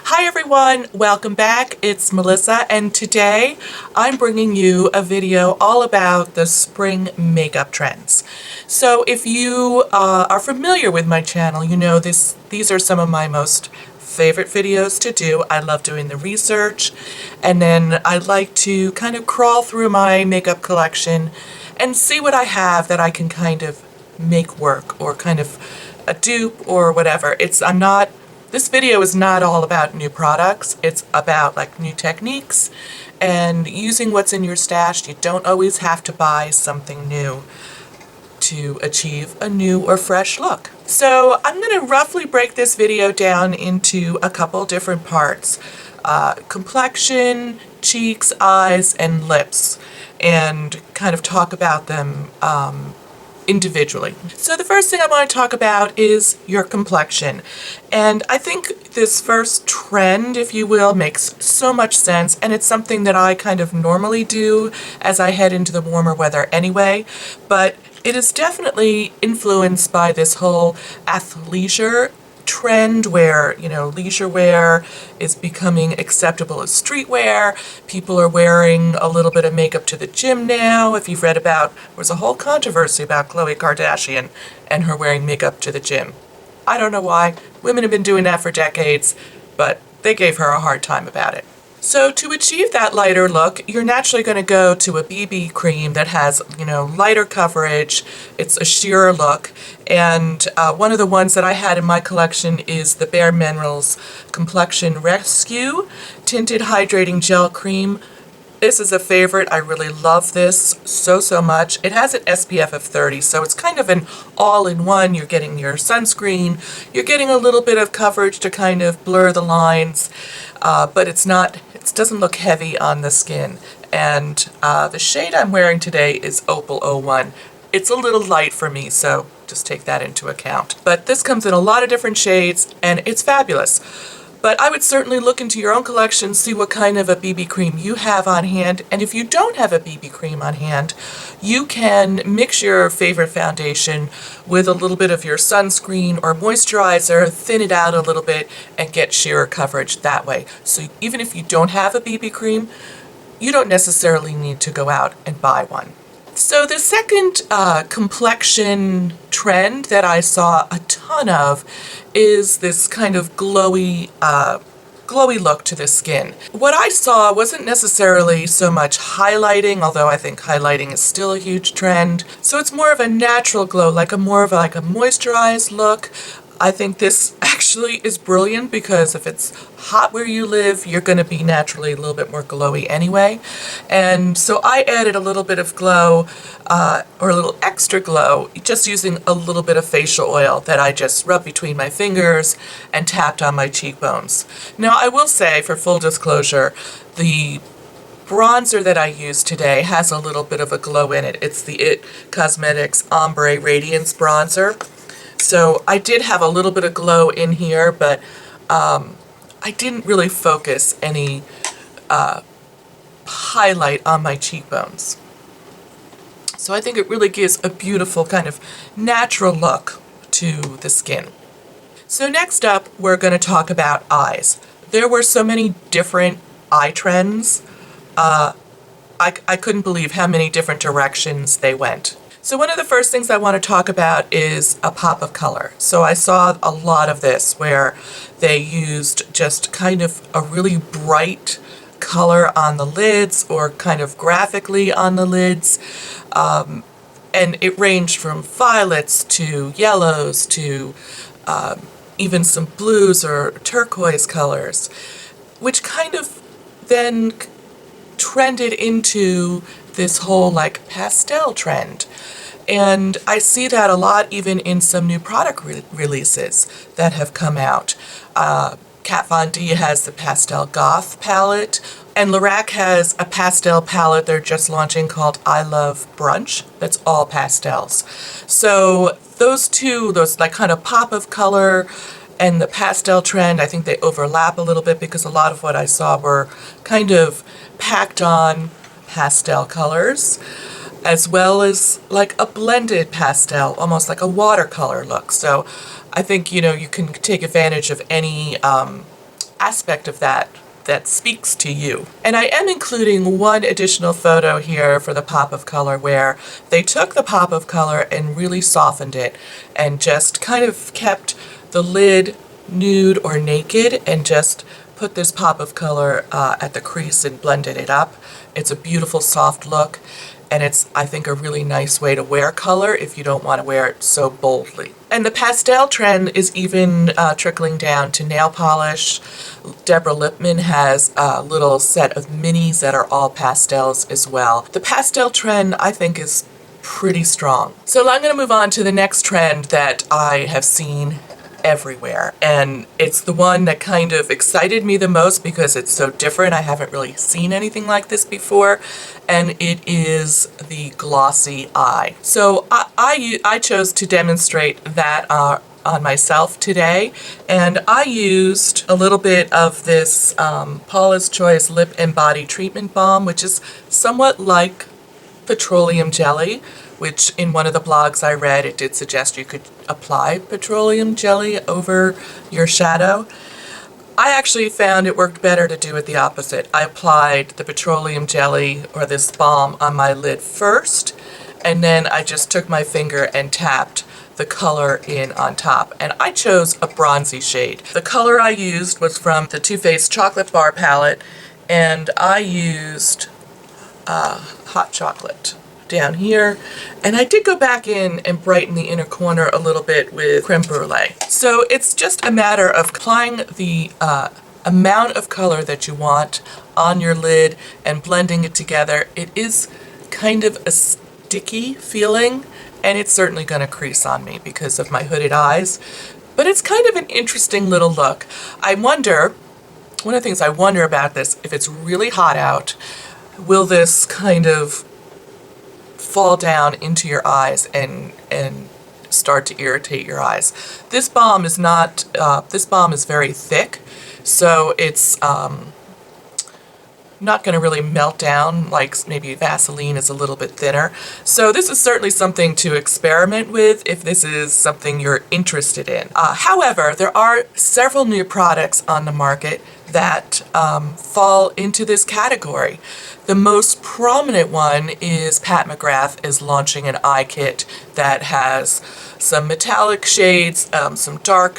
Hi everyone, welcome back. It's Melissa and today I'm bringing you a video all about the spring makeup trends. So if you are familiar with my channel, you know these are some of my most favorite videos to do. I love doing the research, and then I like to kind of crawl through my makeup collection and see what I have that I can kind of make work, or kind of a dupe or whatever. This video is not all about new products. It's about like new techniques and using what's in your stash. You don't always have to buy something new to achieve a new or fresh look. So I'm going to roughly break this video down into a couple different parts. Complexion, cheeks, eyes, and lips, and kind of talk about them individually. So the first thing I want to talk about is your complexion. And I think this first trend, if you will, makes so much sense, and it's something that I kind of normally do as I head into the warmer weather anyway, but it is definitely influenced by this whole athleisure trend where, you know, leisure wear is becoming acceptable as streetwear. People are wearing a little bit of makeup to the gym now. If you've read about, there was a whole controversy about Glowy Kardashian and her wearing makeup to the gym. I don't know why. Women have been doing that for decades, but they gave her a hard time about it. So to achieve that lighter look, you're naturally going to go to a BB cream that has, you know, lighter coverage. It's a sheerer look. And one of the ones that I had in my collection is the Bare Minerals Complexion Rescue Tinted Hydrating Gel Cream. This is a favorite. I really love this so much. It has an SPF of 30, so it's kind of an all-in-one. You're getting your sunscreen, you're getting a little bit of coverage to kind of blur the lines, but it doesn't look heavy on the skin. And the shade I'm wearing today is Opal 01. It's a little light for me, so just take that into account. But this comes in a lot of different shades, and it's fabulous. But I would certainly look into your own collection, see what kind of a BB cream you have on hand. And if you don't have a BB cream on hand, you can mix your favorite foundation with a little bit of your sunscreen or moisturizer, thin it out a little bit, and get sheer coverage that way. So even if you don't have a BB cream, you don't necessarily need to go out and buy one. So the second complexion trend that I saw a ton of is this kind of glowy look to the skin. What I saw wasn't necessarily so much highlighting, although I think highlighting is still a huge trend. So it's more of a natural glow, more of a moisturized look. I think this actually is brilliant because if it's hot where you live, you're going to be naturally a little bit more glowy anyway. And so I added a little bit of glow, or a little extra glow, just using a little bit of facial oil that I just rubbed between my fingers and tapped on my cheekbones. Now I will say, for full disclosure, the bronzer that I used today has a little bit of a glow in it. It's the IT Cosmetics Ombre Radiance Bronzer. So I did have a little bit of glow in here, but I didn't really focus any highlight on my cheekbones. So I think it really gives a beautiful kind of natural look to the skin. So next up, we're going to talk about eyes. There were so many different eye trends. I couldn't believe how many different directions they went. So one of the first things I want to talk about is a pop of color. So I saw a lot of this where they used just kind of a really bright color on the lids, or kind of graphically on the lids. And it ranged from violets to yellows to even some blues or turquoise colors, which kind of then trended into this whole pastel trend. And I see that a lot even in some new product releases that have come out. Kat Von D has the Pastel Goth palette, and Lorac has a pastel palette they're just launching called I Love Brunch, that's all pastels. So those two, kind of pop of color and the pastel trend, I think they overlap a little bit because a lot of what I saw were kind of packed on pastel colors, as well as like a blended pastel, almost like a watercolor look. So I think, you know, you can take advantage of any aspect of that that speaks to you. And I am including one additional photo here for the pop of color where they took the pop of color and really softened it and just kind of kept the lid nude or naked and just put this pop of color at the crease and blended it up. It's a beautiful soft look, and it's, I think, a really nice way to wear color if you don't want to wear it so boldly. And the pastel trend is even trickling down to nail polish. Deborah Lippman has a little set of minis that are all pastels as well. The pastel trend, I think, is pretty strong. So I'm going to move on to the next trend that I have seen everywhere, and it's the one that kind of excited me the most because it's so different. I haven't really seen anything like this before, and it is the glossy eye. So I chose to demonstrate that on myself today, and I used a little bit of this Paula's Choice Lip and Body Treatment Balm, which is somewhat like petroleum jelly, which in one of the blogs I read, it did suggest you could apply petroleum jelly over your shadow. I actually found it worked better to do it the opposite. I applied the petroleum jelly or this balm on my lid first, and then I just took my finger and tapped the color in on top. And I chose a bronzy shade. The color I used was from the Too Faced Chocolate Bar palette, and I used hot chocolate down here, and I did go back in and brighten the inner corner a little bit with creme brulee. So it's just a matter of applying the amount of color that you want on your lid and blending it together. It is kind of a sticky feeling, and it's certainly going to crease on me because of my hooded eyes, but it's kind of an interesting little look. I wonder, one of the things I wonder about this, if it's really hot out, will this kind of fall down into your eyes and start to irritate your eyes? This balm is not, this balm is very thick, so it's not going to really melt down like maybe Vaseline is a little bit thinner. So this is certainly something to experiment with if this is something you're interested in. However, there are several new products on the market that fall into this category. The most prominent one is Pat McGrath is launching an eye kit that has some metallic shades, some dark,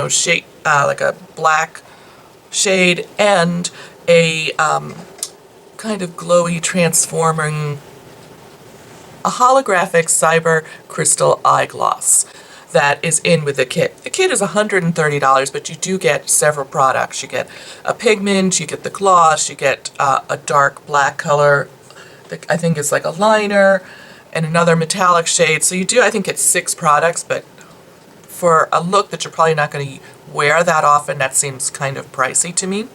shade, like a black shade, and a kind of glowy transforming, a holographic cyber crystal eye gloss that is in with the kit. The kit is $130, but you do get several products. You get a pigment, you get the gloss, you get a dark black color, I think it's like a liner, and another metallic shade. So you do, I think, get 6 products, but for a look that you're probably not going to wear that often, that seems kind of pricey to me.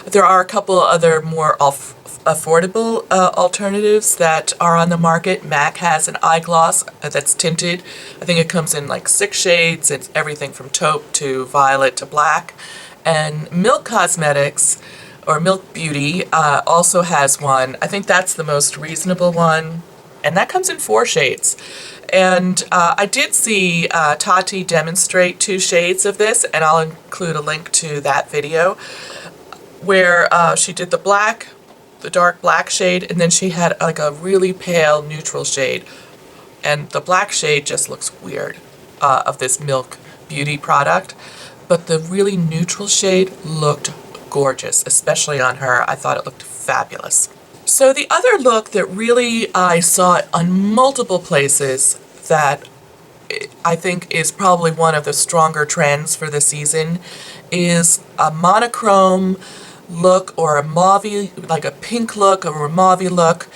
There are a couple other more affordable alternatives that are on the market. MAC has an eye gloss that's tinted. I think it comes in like 6 shades. It's everything from taupe to violet to black. And Milk Cosmetics, or Milk Beauty, also has one. I think that's the most reasonable one, and that comes in 4 shades. And I did see Tati demonstrate 2 shades of this, and I'll include a link to that video, where she did the black, the dark black shade, and then she had like a really pale neutral shade. And the black shade just looks weird of this Milk Beauty product, but the really neutral shade looked gorgeous, especially on her. I thought it looked fabulous. So the other look that really I saw on multiple places that I think is probably one of the stronger trends for the season is a monochrome look, or a mauve, like a pink look or a mauve look.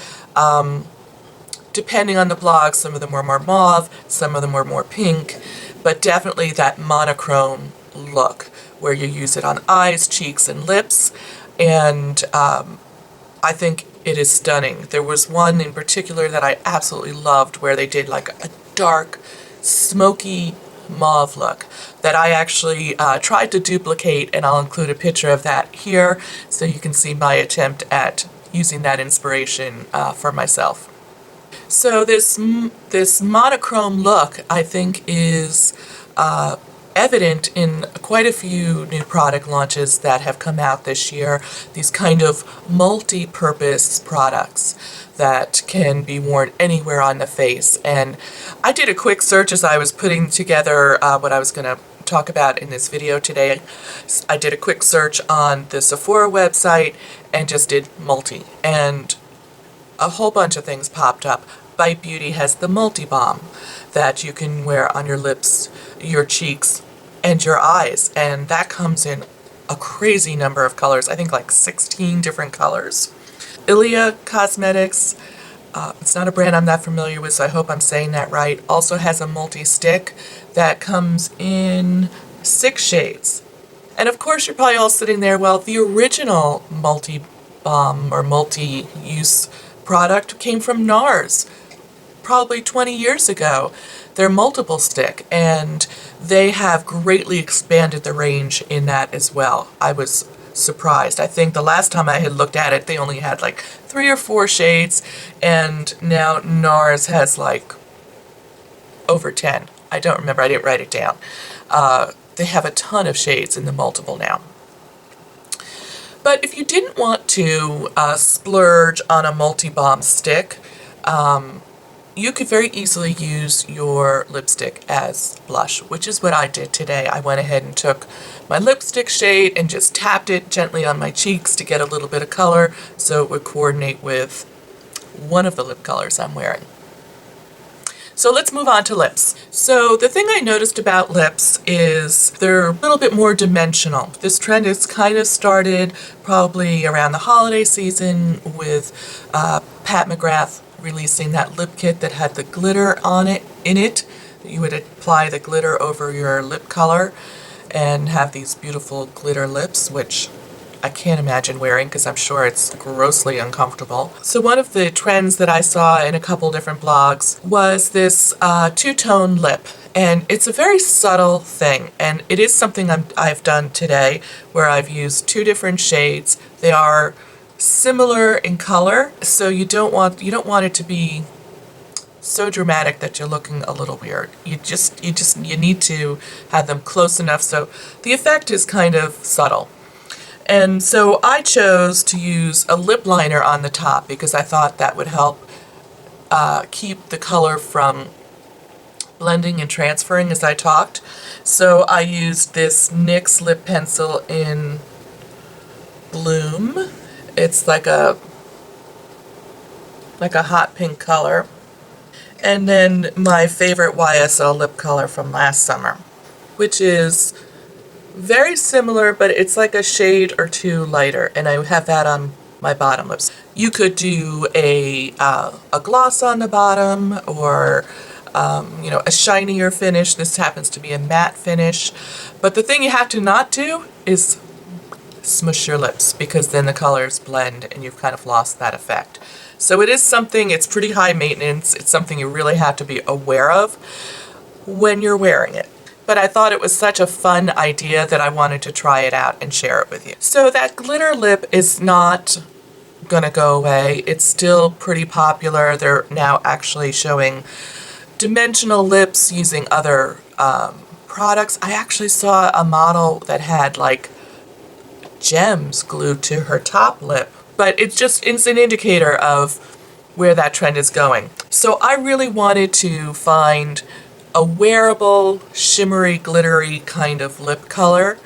Depending on the blog, some of them were more mauve, some of them were more pink, but definitely that monochrome look where you use it on eyes, cheeks, and lips. And I think it is stunning. There was one in particular that I absolutely loved where they did like a dark, smoky mauve look that I actually tried to duplicate, and I'll include a picture of that here so you can see my attempt at using that inspiration for myself. So this monochrome look, I think, is evident in quite a few new product launches that have come out this year, these kind of multi-purpose products that can be worn anywhere on the face. And I did a quick search as I was putting together what I was going to talk about in this video today. I did a quick search on the Sephora website and just did multi, and a whole bunch of things popped up. Bite Beauty has the Multi Balm that you can wear on your lips, your cheeks, and your eyes, and that comes in a crazy number of colors. I think like 16 different colors. Ilia Cosmetics, it's not a brand I'm that familiar with, so I hope I'm saying that right, also has a multi-stick that comes in 6 shades. And of course you're probably all sitting there, well, the original multi-balm or multi-use product came from NARS probably 20 years ago. They're multiple stick, and they have greatly expanded the range in that as well. I was surprised. I think the last time I had looked at it, they only had like 3 or 4 shades, and now NARS has like over 10. I don't remember, I didn't write it down. They have a ton of shades in the multiple now. But if you didn't want to splurge on a multi-balm stick, you could very easily use your lipstick as blush, which is what I did today. I went ahead and took my lipstick shade and just tapped it gently on my cheeks to get a little bit of color so it would coordinate with one of the lip colors I'm wearing. So let's move on to lips. So the thing I noticed about lips is they're a little bit more dimensional. This trend has kind of started probably around the holiday season with Pat McGrath releasing that lip kit that had the glitter on it, that you would apply the glitter over your lip color and have these beautiful glitter lips, which I can't imagine wearing because I'm sure it's grossly uncomfortable. So one of the trends that I saw in a couple different blogs was this two-tone lip, and it's a very subtle thing, and it is something I've done today where I've used 2 different shades. They are similar in color, so you don't want it to be so dramatic that you're looking a little weird. You need to have them close enough so the effect is kind of subtle. And so I chose to use a lip liner on the top because I thought that would help keep the color from blending and transferring as I talked. So I used this NYX lip pencil in Bloom. It's like a hot pink color. And then my favorite YSL lip color from last summer, which is very similar, but it's like a shade or 2 lighter, and I have that on my bottom lips. You could do a gloss on the bottom, or you know, a shinier finish. This happens to be a matte finish, but the thing you have to not do is smush your lips, because then the colors blend and you've kind of lost that effect. So it is something, it's pretty high maintenance. It's something you really have to be aware of when you're wearing it. But I thought it was such a fun idea that I wanted to try it out and share it with you. So that glitter lip is not gonna go away. It's still pretty popular. They're now actually showing dimensional lips using other products. I actually saw a model that had like gems glued to her top lip, but it's an indicator of where that trend is going. So I really wanted to find a wearable, shimmery, glittery kind of lip color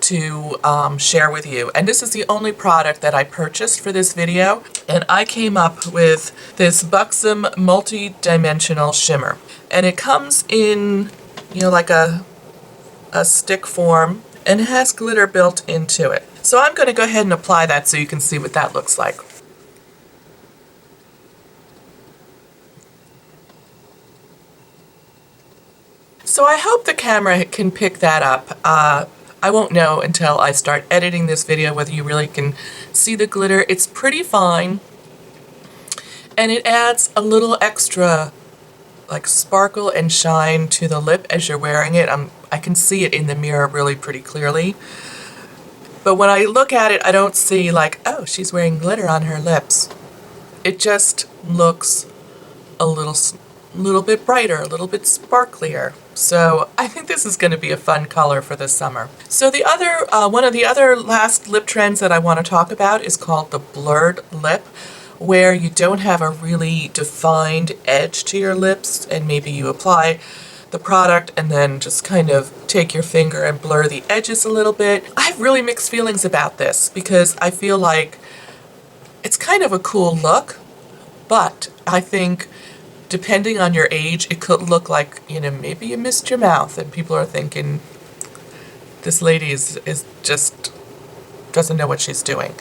to share with you. And this is the only product that I purchased for this video. And I came up with this Buxom multi-dimensional shimmer. And it comes in, you know, like a stick form, and it has glitter built into it. So I'm going to go ahead and apply that so you can see what that looks like. So I hope the camera can pick that up. I won't know until I start editing this video whether you really can see the glitter. It's pretty fine, and it adds a little extra like sparkle and shine to the lip as you're wearing it. I can see it in the mirror really pretty clearly. But when I look at it, I don't see like, oh, she's wearing glitter on her lips. It just looks a little little bit brighter, a little bit sparklier. So I think this is going to be a fun color for this summer. So the other, one of the other last lip trends that I want to talk about is called the blurred lip, where you don't have a really defined edge to your lips, and maybe you apply the product and then just kind of take your finger and blur the edges a little bit. I have really mixed feelings about this because I feel like it's kind of a cool look, but I think depending on your age, it could look like, you know, maybe you missed your mouth and people are thinking, this lady is just doesn't know what she's doing.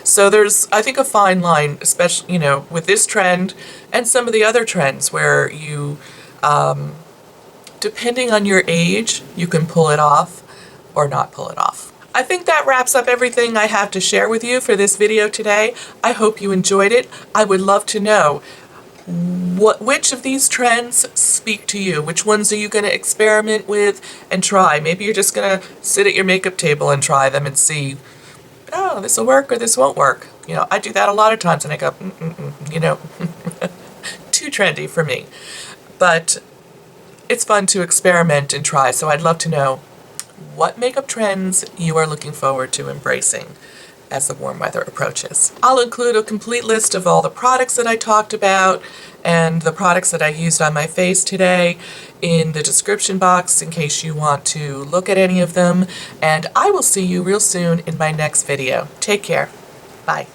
So there's, I think, a fine line, especially, you know, with this trend and some of the other trends where you, depending on your age, you can pull it off or not pull it off. I think that wraps up everything I have to share with you for this video today. I hope you enjoyed it. I would love to know which of these trends speak to you? Which ones are you going to experiment with and try? Maybe you're just going to sit at your makeup table and try them and see, oh, this will work or this won't work. You know, I do that a lot of times and I go, you know, too trendy for me. But it's fun to experiment and try, so I'd love to know what makeup trends you are looking forward to embracing as the warm weather approaches. I'll include a complete list of all the products that I talked about and the products that I used on my face today in the description box in case you want to look at any of them, and I will see you real soon in my next video. Take care. Bye.